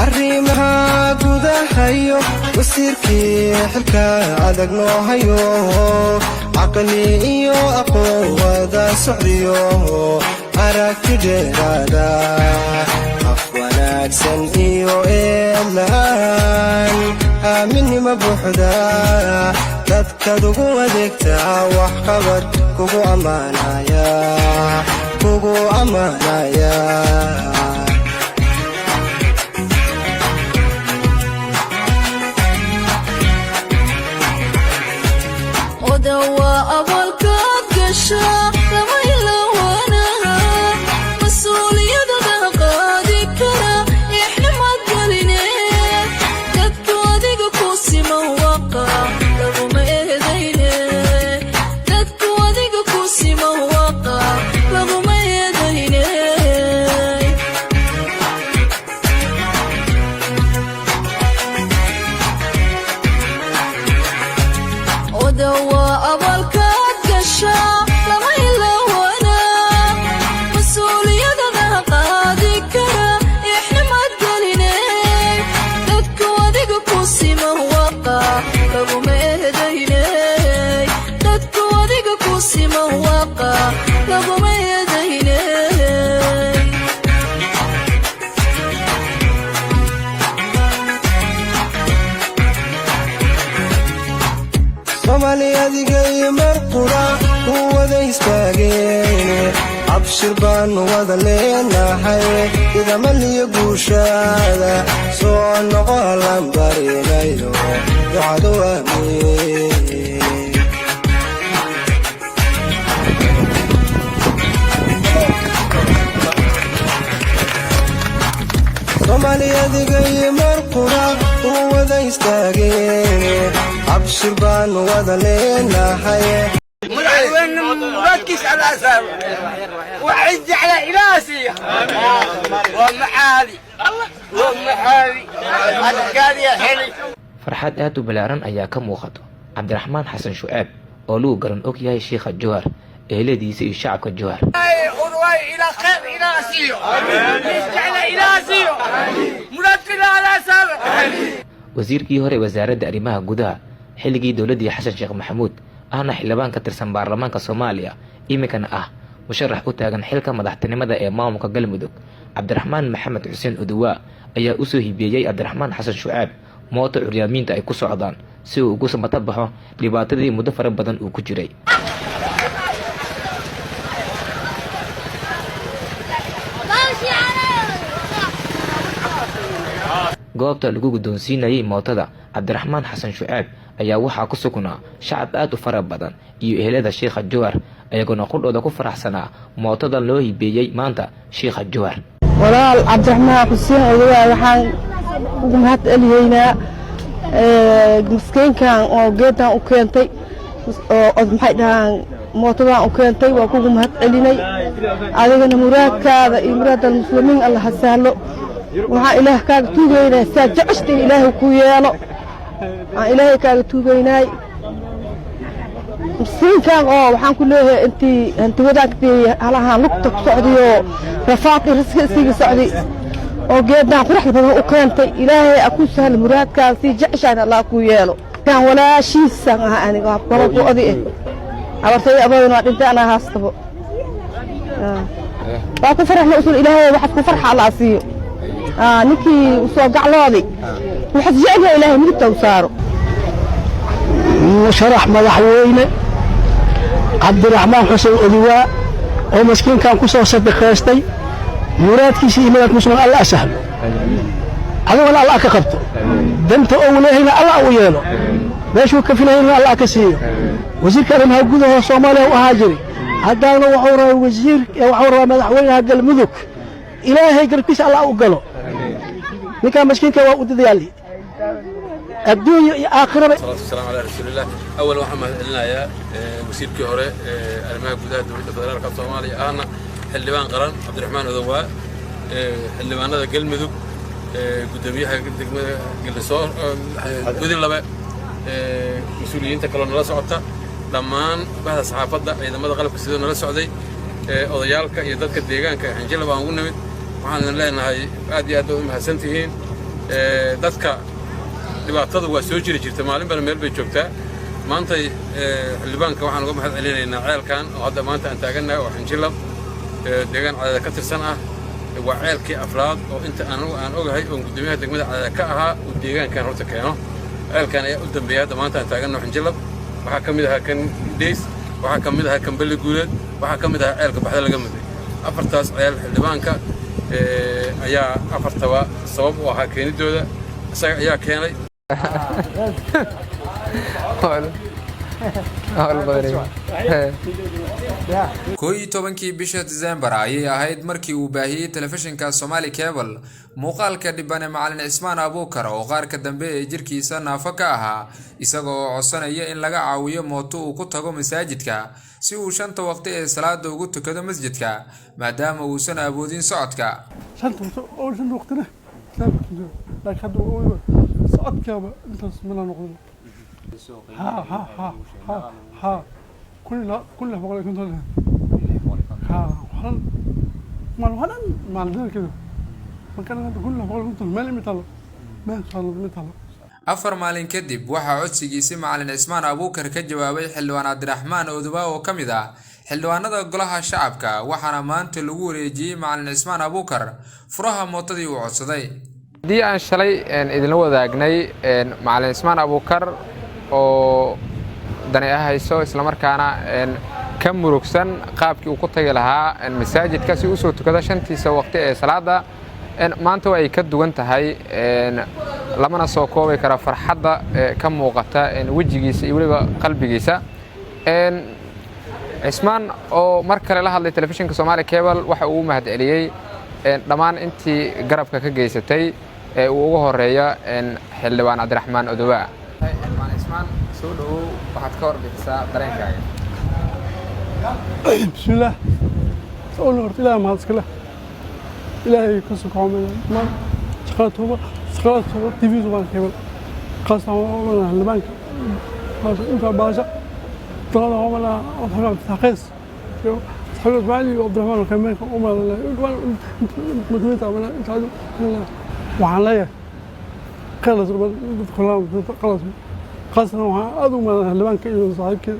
arrimaha gudahayo wasiirkii xilka adag noo hayo caqli iyo aqoon wada socdiyo aragti dheeraada af wanaagsan iyo eedlaan aaminima buuxda dadkaad ugu adeegtaa wax qabad kugu ammaanaya odawa abalkaad gasha lama ilaawanaha mas-uuliyadada qaadi kara ixnimad geline dadku adiga ku siman waqa laguma eedayne dadku adiga ku siman waqa laguma eedayne odawa abalkaad gasha lama ilaawana mas-uuliyadada qaadi kara ixnimad geline dadku adiga ku siman waqa laguma eedayne dadku adiga ku siman waqa laguma eedayne soomaaliyadiga iyo marqura ku wada istaageen abshir baanu wada leenahay idamaliyo guushaada soo noqo laan barinayo ducadu aamiin soomaaliyadiga iyo marqura ku wada istaageen abshir baanu wada leenahay مدعوين مركز على أسامة وعز على إلاسي ومحالي هذا قال يا حلي farxad aad u balaaran ayaa ka muuqato cabdiraxmaan xasan shucaab oo luu garan og yahay sheekha jowhar eheladiisa iyo shacabka jowhar إلى خير إلاسي على إلاسي مركز على أسامة wasiirkii hore wasaaradda arrimaha gudaha xilligii dowladii xasan sheekh maxamuud ahna xildhibaan ka tirsan baarlamaanka Soomaaliya iminkana ah musharax u taagan xilka madaxtinimada ee maamulka Galmudug Cabdiraxmaan Maxamed Xuseen Oduwa ayaa u soo hibeeyay Cabdiraxmaan Xasan Shucaab mooto curyaaminta ay ku socdaan si uu ugu samata baxo dhibaatadii muddo fara badan uu ku jiray goobta lagu guddoonsiinayay mootada Cabdiraxmaan Xasan Shucaab ayaa waxaa ku sugnaa shacab aad u fara badan iyo ehelada sheekha jowhar ayagoo qudhooda ku faraxsanaa mootada loo hibeeyay maanta sheekha jowhar walaal Cabdiraxmaan Xuseen Oduwa waxaan ugu mahad celiyeynaa miskiinkan oo geedan u keentay oo maxay dhahaan mootadan u keentay waa kugu mahad celinay adigana muraadkaada iyo muraadda muslimiin Allah ha sahlo waxaan ilaah kaaga tuugaynaa saa jeceshta ilaahay ku yeelo aan ilaahay kaaga tuugaynay miskiinkan oo waxaan ku leeyahay intii wadaagtii halahaan lugta ku socdiyo rafaaqi riskiga socdi oo geedan qurux badan u keentay ilaahay aku sahlo muraadkaada si jeceshaan Allah ku yeelo kan walaashiisa aniga baro ku odi abartay abayn waa dhinta ana haastabo waa ku faraxna usul ilaahay waxa ku farxa Allah siiyo ninkii soo gacloodi waxa jecel ilaahay midta u saaro musharax madaxweyne Cabdiraxmaan Xuseen Oduwa oo miskiinkan ku soo sadaqaystay muraadkiisa iyo madaxda muslimiin Allah sahlo adoo Allah ka qabto danta oo leeyna Allah u yeelo meeshuu ka filayna Allah ka siiyo wasiirka arrimaha gudaha Soomaaliya oo haajiri hadana wuxuu raay wasiir wuxuu raay madaxweynaha Galmudug ilaahay garkiisa Allah u galo ninka miskiinka waa u dadaalay الدنيا آخرة. السلام على رسول الله. أول واحد لنا يا وزير كهرة أرماء جداد دولة الفدرالية الصومالية أنا حلوان قرن عبد الرحمن الضواء حلوان هذا قلمذوب قداميها قلصار قدين لبا مسؤولين تكلون الله سعوده لما بعد صحافة إذا ما دخلوا في الله سعودي أضيالك يدك الديجان كحنجيل بانقول نمت وحنا لنا هاي عادي أدوم حسنتين dadka dhibaatada waa soo jiri jirta maalinbana meel bay joogtaa maanta xildhibaanka waxaan uga mahad celinaynaa ceelkan oo hadda maanta aan taagannahay oo xinjilab deegaan Cadaada ka tirsan ah waa ceelkii afraad oo inta aan ogahay oo gudoomiyaha degmada Cadaada ka ahaa uu deegaankan horta keeno ceelkan ayaa u dambeeyay hadda maanta aan taagannahay xinjilab waxaa ka mid ahaa kan Deys waxaa ka mid ahaa kan Balli Guuleed waxaa ka mid ahaa ceelka Baxda laga muday afartaas ceel xildhibaanka ayaa afartaba sabab u ahaa keenidooda isaga ayaa keenay kooyi 10kii bisha December ayay ahayd markii uu baahiyay telefishinka Somali Cable muuqaalka dhibane Macalin Cismaan Abuukar oo qaar ka dambe ee jirkiisa naafo ka ahaa isagoo codsanaya in laga caawiyo mooto uu ku tago masaajidka si uu shanta waqti ee salaada ugu tukado masjidka maadaama uusan awoodin socodka shanta waqtina laakiin socodka intaas ma noqdo ها كلها بقول كنت ها ما الدنيا كده ما كان كلها بقول كنت ما لي مثال ما شاء الله مثال afar maalin kadib waxa codsigiisa Macalin Cismaan Abuukar ka jawaabay xildhibaan Cabdiraxmaan Oduba oo kamid ah xildhibaanada golaha shacabka waxaana maanta lagu wareejiyay Macalin Cismaan Abuukar furaha mootadii uu codsaday hadii aan shalay idin wadaagnay Macalin Cismaan Abuukar oo danay ahayso isla markaana ka murugsan qaabkii uu ku tagi lahaa masaajidka si uu soo tukado shantiisa waqti ee salaada maanta way ka duwan tahay lamana soo koobay kara farxadda ka muuqata wajigiisa iyo waliba qalbigiisa Cismaan oo mar kale la hadlay telefishinka Somali Cable waxa uu mahad celiyay dhamaan intii garabka ka geysatay ee uu ugu horeeyo xildhibaan Cabdiraxmaan Oduba soo dhaw waxaad ka warbixisaa dareenkaaga bismillah soo loo hortay ma iskala ilaahay ka soo koomay ma shaqada TV Somali Cable qasam oo halbank inta baasha طلع ولا أضحك تحقيس تحقيس بعدي وعبدالرحمن كمان وما مدمنت عملا أنت عايز وعليا خلص خلاص قصنا وهذا ما اللي كان صاحب كده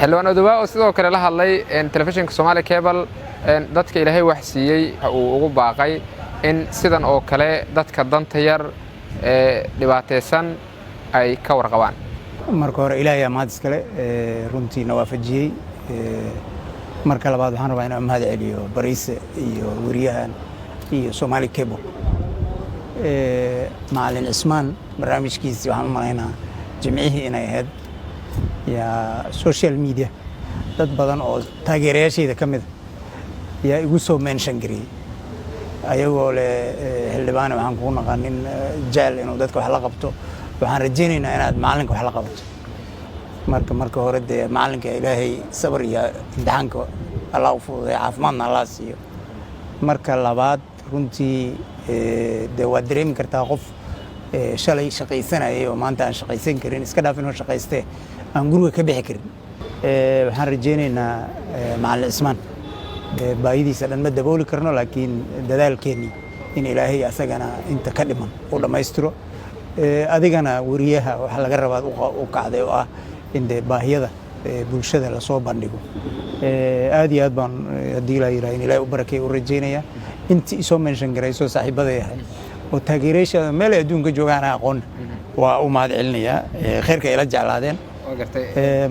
xildhibaan Oduba oo sidoo kale la hadlay telefishinka Somali Cable dadka Ilaahay wax siiyay uu ugu baaqay in sidan oo kale dadka danta yar ee dhibaataysan ay ka warqabaan marka hore Ilaahay ma iskale runtii nawaafajiyay marka labaad waxaan rabaa inaan mahad celiyo Bariise iyo wariyahan iyo Somali Cable Macalin Cismaan barnaamijkiisa waxaan u maleynaa jimcihii inay ahayd ya social media dad badan oo taageerayaashayda ka mid yaa igu soo mention gariyay ayagoo le xildhibaan waxaan ku naqaanin jecel inuu dadka wax la qabto waxaan rajaynaynaa inaad macalinka wax la qabato marka hore dee macalinka Ilaahay sabar iyo imtixaanka Allah u fududeeyo caafimaadna Allah siiyo marka labaad runtii dee waa dareemi kartaa qof shalay shaqaysanayay oo maanta aan shaqaysan karin iska dhaaf inuu shaqaystee aan guriga ka bixi karin waxaan rajaynaynaa Macalin Cismaan baahidiisa dhan ma dabooli karno laakiin dadaalkeennii in Ilaahay asagana inta ka dhiman uu dhammaystiro adigana wariyaha waxa laga rabaa u kacday oo ah in baahiyada bulshada la soo bandhigo aad iyo aad baan hadii la yiraahdo in Ilaahay u barakeeyo u rajaynaya intii soo mention garayso saaxiibada yahay oo taageerayaasha meel adduunka joogaan aqoon waa u mahad celinaya khayrka ila jeclaadeen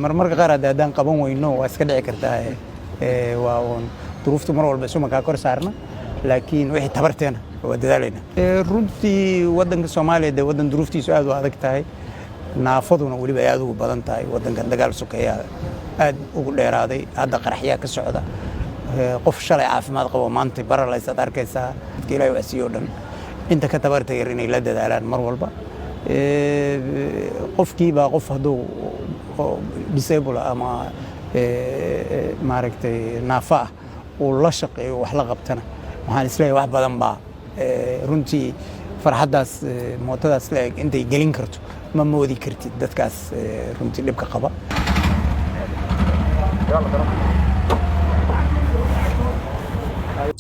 marmarka qaar haddaan qaban weyno waa iska dhici kartaa waa duruuftu mar walba isuma ka kor saarna laakiin wixii tabarteena waa dadaalayna runtii wadanka Soomaaliya wadan duruuftiisu aad u adag tahay naafaduna waliba aad ugu badan tahay wadanka dagaal sokeeya aad ugu dheeraaday hadda qaraxya ka socda qof shalay caafimaad qabo maanta baralaysad arkaysaa Ilaahay wax siiyo dhan inta ka tabarta yar inay la dadaalaan mar walba qofkii baa qof haduu disable ama maaragtay naafa oo la shaqeeyo wax la qabtana waxaan isleeyahay wax badan baa runtii farxadaas mootadaas la eg intay gelin karto ma moodi kartid dadkaas runtii dhibka qaba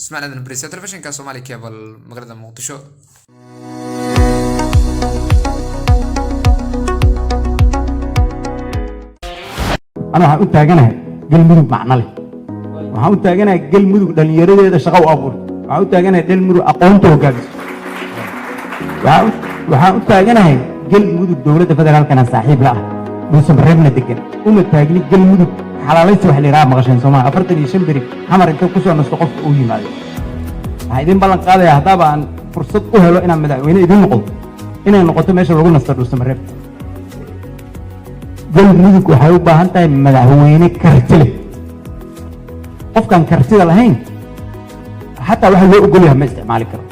ismaan aadan bariisa telefishinka Somali Cable magaalada Muqdisho. أنا waxaan u taaganahay galmudug macna leh waxaan u taaganahay galmudug dhalinyaradeeda shaqo u abuur waxaan u taaganahay galmudug aqoonta hoggaamiso waxaan u taaganahay galmudug dowladda federaalkana saaxiib la ah dhuusan reebna degan uma taagni galmudug xalaalaysi wax la yiraahdo maqasheen Soomaaliya 45 beri xamar inta ku soo nasto qofka uu yimaado waxaan idin ballan qaadayaa hadaba aan fursad u helo inaan madaxweyne idin noqdo inay noqoto meesha lagu nasto dhuusan reeb galmudug waxay u baahan tahay madaxweyne karti leh qofkan kartida lahayn xataa waxa loo ogol yahay ma isticmaali karo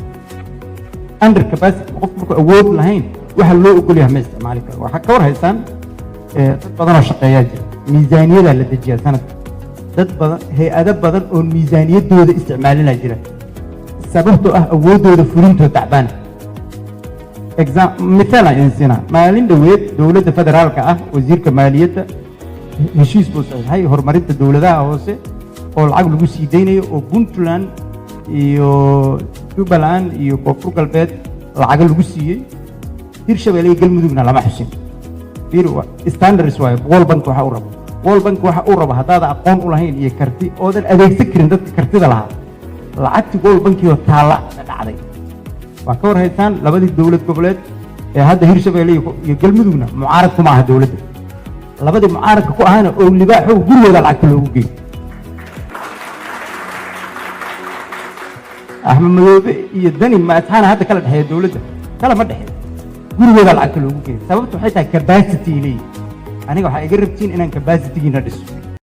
under capacity qof markuu awood lahayn waxa loo ogol yahay ma isticmaali karo waxa ka war haystaan dad badan oo shaqeeya jira miisaaniyada la dejiyaa sanadka dad badan hay'ado badan oo miisaaniyadooda isticmaalina jira sababtoo ah awoodooda fulintooda tacbaan مثلا إنسانا مالين دويت دولة فدرال كأه وزير كمالية هشيس بوس هاي هرمرت الدولة ده هوسه أو العقل جوسي ديني أو بنتلان يو توبلان يو كوفر قلبت العقل جوسي هيرش بلي قل مدوبنا لما حسين بيروا استاندر سواي وول بنك وحورب وول بنك وحورب هذا أقوم ولاهين يكرتي أو ده أديك سكرين ده كرتي ده لها العكس وول بنك يطالع عليه وكور هيتان لبدي الدولة قبلت هذا هيرشبيلي يقلمدونا معارض مع الدولة لبدي معارض كو أنا أو اللي باحوا كل هذا العقل وجي أحمد مذوب يدني ما أتحنا هذا كلا هي الدولة كلا ما دحين كل هذا العقل وجي سببته حتى كباسيتي لي أنا قاعد أجرب تين إن كباسيتي ندرس